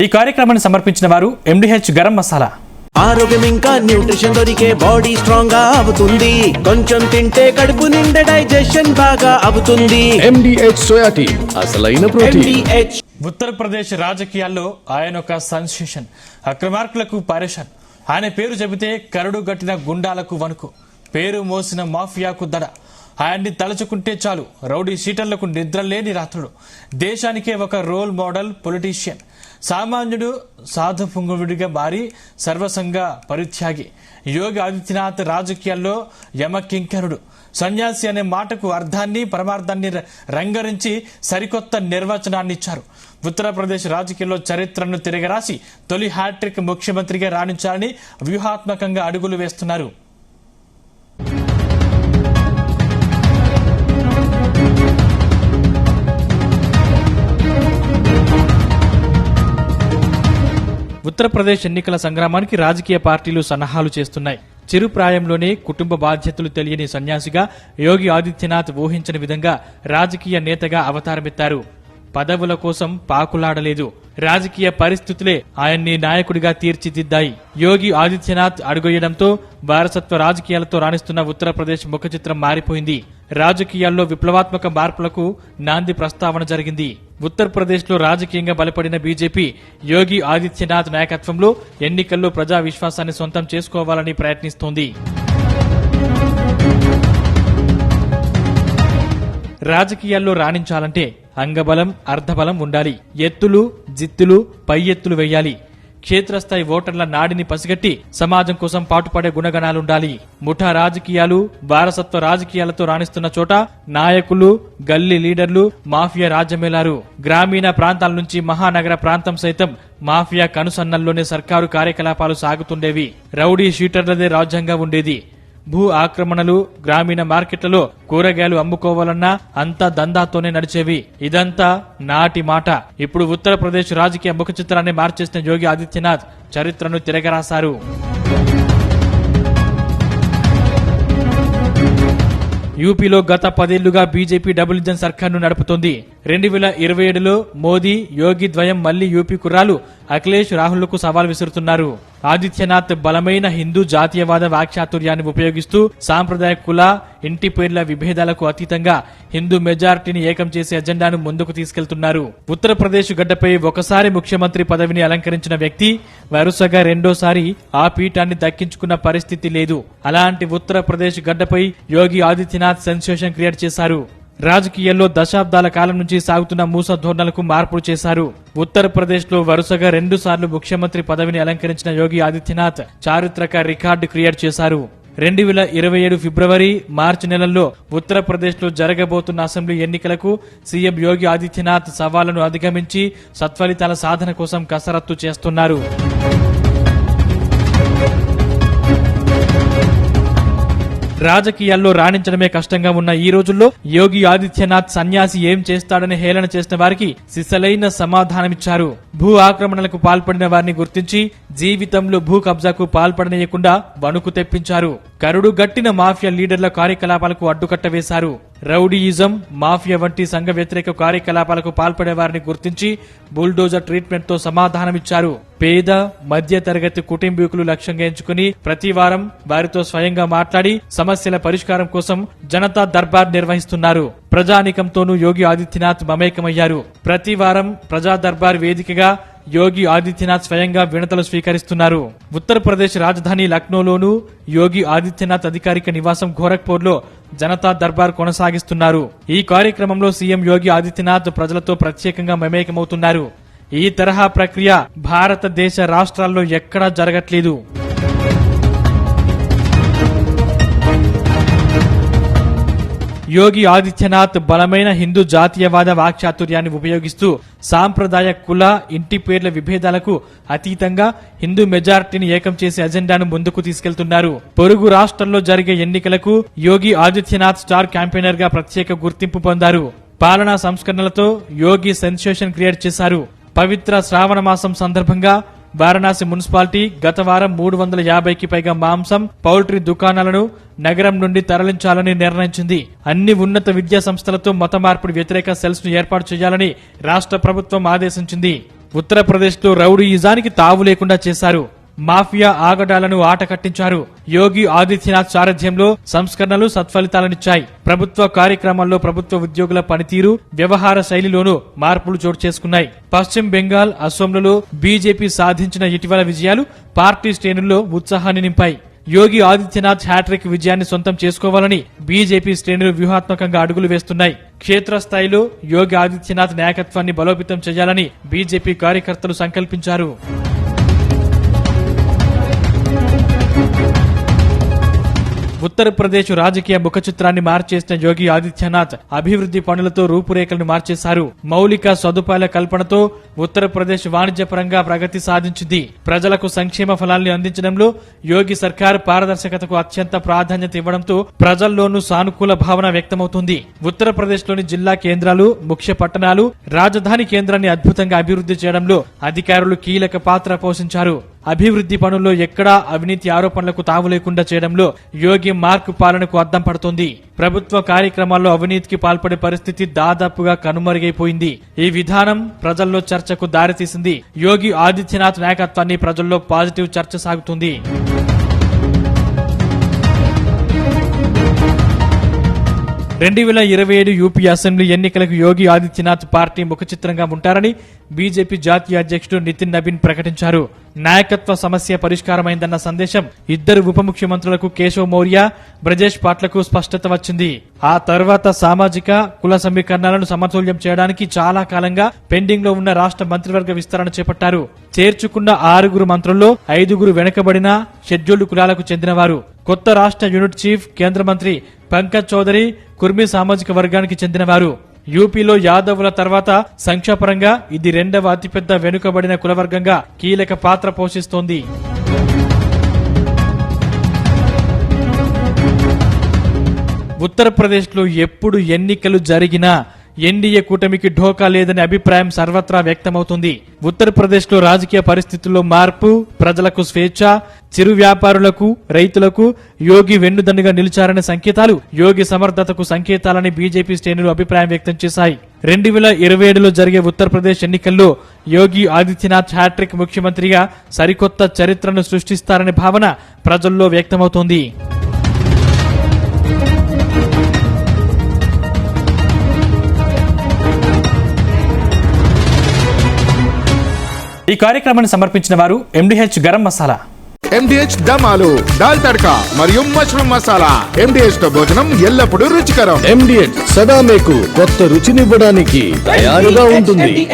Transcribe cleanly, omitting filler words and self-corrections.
ఈ కార్యక్రమాన్ని సమర్పించిన వారు ఎండిహెచ్ గరం మసాలా. ఆరోగ్యం ఇంకా న్యూట్రిషన్ దొరికే బాడీ స్ట్రాంగ్ గా అవుతుంది. కొంచెం తింటే కడుపు నిండా డైజెషన్ బాగా అవుతుంది. ఎండిహెచ్ సోయా టీ అసలైన ప్రోటీన్. ఉత్తరప్రదేశ్ రాజకీయాల్లో ఆయన ఒక సెన్సేషన్. అక్రమార్కులకు పరేషాన్. ఆయన పేరు చెబితే కరడు గట్టిన గుండాలకు వణుకు. పేరు మోసిన మాఫియాకు దడ. ఆయన్ని తలుచుకుంటే చాలు రౌడీ షీటర్లకు నిద్రలేని రాత్రుడు. దేశానికే ఒక రోల్ మోడల్ పొలిటీషియన్. సామాన్యుడు సాధుపుంగుడిగా మారి సర్వసంగ పరిత్యాగి. యోగి ఆదిత్యనాథ్ రాజకీయాల్లో యమకింకరుడు. సన్యాసి అనే మాటకు అర్థాన్ని పరమార్థాన్ని రంగరించి సరికొత్త నిర్వచనాన్ని ఇచ్చారు. ఉత్తరప్రదేశ్ రాజకీయాల్లో చరిత్రను తిరగరాసి తొలి హ్యాట్రిక్ ముఖ్యమంత్రిగా రాణించాలని వ్యూహాత్మకంగా అడుగులు వేస్తున్నారు. ఉత్తరప్రదేశ్ ఎన్నికల సంగ్రామానికి రాజకీయ పార్టీలు సన్నాహాలు చేస్తున్నాయి. చిరుప్రాయంలోనే కుటుంబ బాధ్యతలు తెలియని సన్యాసిగా యోగి ఆదిత్యనాథ్ ఊహించని విధంగా రాజకీయ నేతగా అవతారమెత్తారు. పదవుల కోసం పాకులాడలేదు. రాజకీయ పరిస్థితులే ఆయన్ని నాయకుడిగా తీర్చిదిద్దాయి. యోగి ఆదిత్యనాథ్ అడుగొయ్యడంతో వారసత్వ రాజకీయాలతో రాణిస్తున్న ఉత్తరప్రదేశ్ ముఖచిత్రం మారిపోయింది. రాజకీయాల్లో విప్లవాత్మక మార్పులకు నాంది ప్రస్తావన జరిగింది. ఉత్తరప్రదేశ్ లో రాజకీయంగా బలపడిన బీజేపీ యోగి ఆదిత్యనాథ్ నాయకత్వంలో ఎన్నికల్లో ప్రజా విశ్వాసాన్ని సొంతం చేసుకోవాలని ప్రయత్నిస్తోంది. రాజకీయాల్లో రాణించాలంటే అంగబలం అర్ధబలం ఉండాలి. ఎత్తులు జిత్తులు పై ఎత్తులు వెయ్యాలి. క్షేత్రస్థాయి ఓటర్ల నాడిని పసిగట్టి సమాజం కోసం పాటుపడే గుణగణాలుండాలి. ముఠా రాజకీయాలు వారసత్వ రాజకీయాలతో రాణిస్తున్న చోట నాయకులు గల్లీ లీడర్లు మాఫియా రాజ్యమేలారు. గ్రామీణ ప్రాంతాల నుంచి మహానగర ప్రాంతం సైతం మాఫియా కనుసన్నల్లోనే సర్కారు కార్యకలాపాలు సాగుతుండేవి. రౌడీ షీటర్లదే రాజ్యంగా ఉండేది. భూ ఆక్రమణలు, గ్రామీణ మార్కెట్లలో కూరగాయలు అమ్ముకోవాలన్నా అంతా దందాతోనే నడిచేవి. ఇదంతా నాటి మాట. ఇప్పుడు ఉత్తరప్రదేశ్ రాజకీయ ముఖ చిత్రాన్ని మార్చేసిన యోగి ఆదిత్యనాథ్ చరిత్రను తిరగరాశారు. యూపీలో గత 10 ఏళ్లుగా బీజేపీ డబుల్ ఇంజన్ సర్కార్ను నడుపుతోంది. 2027లో మోదీ యోగి ద్వయం మళ్లీ యూపీ కుర్రాలు అఖిలేష్ రాహుల్కు సవాల్ విసురుతున్నారు. ఆదిత్యనాథ్ బలమైన హిందూ జాతీయవాద వాక్చాతుర్యాన్ని ఉపయోగిస్తూ సాంప్రదాయ కుల ఇంటి పేర్ల విభేదాలకు అతీతంగా హిందూ మెజారిటీని ఏకం చేసే ఎజెండాను ముందుకు తీసుకెళ్తున్నారు. ఉత్తరప్రదేశ్ గడ్డపై ఒకసారి ముఖ్యమంత్రి పదవిని అలంకరించిన వ్యక్తి వరుసగా రెండోసారి ఆ పీఠాన్ని దక్కించుకున్న పరిస్థితి లేదు. అలాంటి ఉత్తరప్రదేశ్ గడ్డపై యోగి ఆదిత్యనాథ్ సెన్సేషన్ క్రియేట్ చేశారు. రాజకీయాల్లో దశాబ్దాల కాలం నుంచి సాగుతున్న మూస ధోరణులకు మార్పులు చేశారు. ఉత్తరప్రదేశ్ లో వరుసగా 2 సార్లు ముఖ్యమంత్రి పదవిని అలంకరించిన యోగి ఆదిత్యనాథ్ చారిత్రక రికార్డు క్రియేట్ చేశారు. 2027 ఫిబ్రవరి మార్చి నెలల్లో ఉత్తరప్రదేశ్ లో జరగబోతున్న అసెంబ్లీ ఎన్నికలకు సీఎం యోగి ఆదిత్యనాథ్ సవాళ్లను అధిగమించి సత్ఫలితాల సాధన కోసం కసరత్తు చేస్తున్నారు. రాజకీయాల్లో రాణించడమే కష్టంగా ఉన్న ఈ రోజుల్లో యోగి ఆదిత్యనాథ్ సన్యాసి ఏం చేస్తాడని హేళన చేసిన వారికి సిసలైన సమాధానమిచ్చారు. భూ ఆక్రమణలకు పాల్పడిన వారిని గుర్తించి జీవితంలో భూ కబ్జాకు పాల్పడనీయకుండా వణుకు తెప్పించారు. కరుడు గట్టిన మాఫియా లీడర్ల కార్యకలాపాలకు అడ్డుకట్ట వేశారు. రౌడీయిజం, మాఫియా వంటి సంఘ వ్యతిరేక కార్యకలాపాలకు పాల్పడే వారిని గుర్తించి బుల్డోజర్ ట్రీట్మెంట్ తో సమాధానమిచ్చారు. పేద మధ్య తరగతి కుటుంబీకులు లక్ష్యంగా ఎంచుకుని ప్రతి వారం వారితో స్వయంగా మాట్లాడి సమస్యల పరిష్కారం కోసం జనతా దర్బార్ నిర్వహిస్తున్నారు. ప్రజానీకంతోనూ యోగి ఆదిత్యనాథ్ మమేకమయ్యారు. ప్రతి వారం ప్రజా దర్బార్ వేదికగా యోగి ఆదిత్యనాథ్ స్వయంగా వినతులు స్వీకరిస్తున్నారు. ఉత్తరప్రదేశ్ రాజధాని లక్నోలోనూ యోగి ఆదిత్యనాథ్ అధికారిక నివాసం గోరఖ్పూర్లో జనతా దర్బార్ కొనసాగిస్తున్నారు. ఈ కార్యక్రమంలో సీఎం యోగి ఆదిత్యనాథ్ ప్రజలతో ప్రత్యేకంగా మమేకమవుతున్నారు. ఈ తరహా ప్రక్రియ భారతదేశ రాష్ట్రాల్లో ఎక్కడా జరగట్లేదు. యోగి ఆదిత్యనాథ్ బలమైన హిందూ జాతీయవాద వాక్చాతుర్యాన్ని ఉపయోగిస్తూ సాంప్రదాయ కుల ఇంటి పేర్ల విభేదాలకు అతీతంగా హిందూ మెజారిటీని ఏకం చేసే ఎజెండాను ముందుకు తీసుకెళ్తున్నారు. పొరుగు రాష్ట్రాల్లో జరిగే ఎన్నికలకు యోగి ఆదిత్యనాథ్ స్టార్ క్యాంపెయినర్ గా ప్రత్యేక గుర్తింపు పొందారు. పాలనా సంస్కరణలతో యోగి సెన్సేషన్ క్రియేట్ చేశారు. పవిత్ర శ్రావణ మాసం సందర్భంగా వారణాసి మున్సిపాలిటీ గత వారం 350కి పైగా మాంసం, పౌల్ట్రీ దుకాణాలను నగరం నుండి తరలించాలని నిర్ణయించింది. అన్ని ఉన్నత విద్యా సంస్థలతో మత మార్పిడి వ్యతిరేక సెల్స్ ను ఏర్పాటు చేయాలని రాష్ట్ర ప్రభుత్వం ఆదేశించింది. ఉత్తరప్రదేశ్లో రౌడీయిజానికి తావు లేకుండా చేశారు. మాఫియా ఆగడాలను ఆట కట్టించారు. యోగి ఆదిత్యనాథ్ సారథ్యంలో సంస్కరణలు సత్ఫలితాలనిచ్చాయి. ప్రభుత్వ కార్యక్రమాల్లో ప్రభుత్వ ఉద్యోగుల పనితీరు, వ్యవహార శైలిలోనూ మార్పులు చోటు చేసుకున్నాయి. పశ్చిమ బెంగాల్, అసోంలలో బీజేపీ సాధించిన ఇటీవల విజయాలు పార్టీ శ్రేణుల్లో ఉత్సాహాన్ని నింపాయి. యోగి ఆదిత్యనాథ్ హ్యాట్రిక్ విజయాన్ని సొంతం చేసుకోవాలని బీజేపీ శ్రేణులు వ్యూహాత్మకంగా అడుగులు వేస్తున్నాయి. క్షేత్రస్థాయిలో యోగి ఆదిత్యనాథ్ నాయకత్వాన్ని బలోపేతం చేయాలని బీజేపీ కార్యకర్తలు సంకల్పించారు. ఉత్తరప్రదేశ్ రాజకీయ ముఖచిత్రాన్ని మార్చేసిన యోగి ఆదిత్యనాథ్ అభివృద్ధి పనులతో రూపురేఖలను మార్చేశారు. మౌలిక సదుపాయాల కల్పనతో ఉత్తరప్రదేశ్ వాణిజ్యపరంగా ప్రగతి సాధించింది. ప్రజలకు సంక్షేమ ఫలాల్ని అందించడంలో యోగి సర్కార్ పారదర్శకతకు అత్యంత ప్రాధాన్యత ఇవ్వడంతో ప్రజల్లోనూ సానుకూల భావన వ్యక్తమవుతుంది. ఉత్తరప్రదేశ్లోని జిల్లా కేంద్రాలు, ముఖ్య పట్టణాలు, రాజధాని కేంద్రాన్ని అద్భుతంగా అభివృద్ధి చేయడంలో అధికారులు కీలక పాత్ర పోషించారు. అభివృద్ధి పనుల్లో ఎక్కడా అవినీతి ఆరోపణలకు తావు లేకుండా చేయడంలో యోగి మార్క్ పాలనకు అద్దం పడుతోంది. ప్రభుత్వ కార్యక్రమాల్లో అవినీతికి పాల్పడే పరిస్థితి దాదాపుగా కనుమరుగైపోయింది. ఈ విధానం ప్రజల్లో చర్చకు దారితీసింది. యోగి ఆదిత్యనాథ్ నాయకత్వాన్ని ప్రజల్లో పాజిటివ్ చర్చ సాగుతుంది. 2027 యూపీ అసెంబ్లీ ఎన్నికలకు యోగి ఆదిత్యనాథ్ పార్టీ ముఖచిత్రంగా ఉంటారని బీజేపీ జాతీయ అధ్యక్షుడు నితిన్ నబీన్ ప్రకటించారు. నాయకత్వ సమస్య పరిష్కారమైందన్న సందేశం ఇద్దరు ఉప ముఖ్యమంత్రులకు కేశవ్ మౌర్య, బ్రజేష్ పాట్లకు స్పష్టత వచ్చింది. ఆ తర్వాత సామాజిక, కుల సమీకరణాలను సమతుల్యం చేయడానికి చాలా కాలంగా పెండింగ్ లో ఉన్న రాష్ట్ర మంత్రివర్గ విస్తరణ చేపట్టారు. చేర్చుకున్న 6 మంత్రుల్లో 5 వెనుకబడిన షెడ్యూల్డ్ కులాలకు చెందినవారు. కొత్త రాష్ట్ర యూనిట్ చీఫ్ కేంద్ర మంత్రి పంకజ్ చౌదరి కుర్మీ సామాజిక వర్గానికి చెందినవారు. యూపీలో యాదవుల తర్వాత సంఖ్యాపరంగా ఇది 2వ అతిపెద్ద వెనుకబడిన కులవర్గంగా కీలక పాత్ర పోషిస్తోంది. ఉత్తరప్రదేశ్లో ఎప్పుడు ఎన్నికలు జరిగినా ఎన్డీఏ కూటమికి ఢోకా లేదనే అభిప్రాయం సర్వత్రా వ్యక్తమవుతుంది. ఉత్తరప్రదేశ్లో రాజకీయ పరిస్థితుల్లో మార్పు, ప్రజలకు స్వేచ్ఛ, చిరు వ్యాపారులకు, రైతులకు యోగి వెన్నుదన్నుగా నిలిచారనే సంకేతాలు, యోగి సమర్థతకు సంకేతాలని బీజేపీ శ్రేణులు అభిప్రాయం వ్యక్తం చేశాయి. 2027లో జరిగే ఉత్తరప్రదేశ్ ఎన్నికల్లో యోగి ఆదిత్యనాథ్ హ్యాట్రిక్ ముఖ్యమంత్రిగా సరికొత్త చరిత్రను సృష్టిస్తారనే భావన ప్రజల్లో వ్యక్తమవుతోంది. ఈ కార్యక్రమాన్ని సమర్పించిన వారు MDH గరం మసాలా, MDH దమాలు, దాల్ తడకా మరియు మష్రూమ్ మసాలా. MDH తో భోజనం ఎల్లప్పుడూ రుచికరం. MDH సదా మీకు కొత్త రుచినివ్వడానికి తయారుగా ఉంటుంది.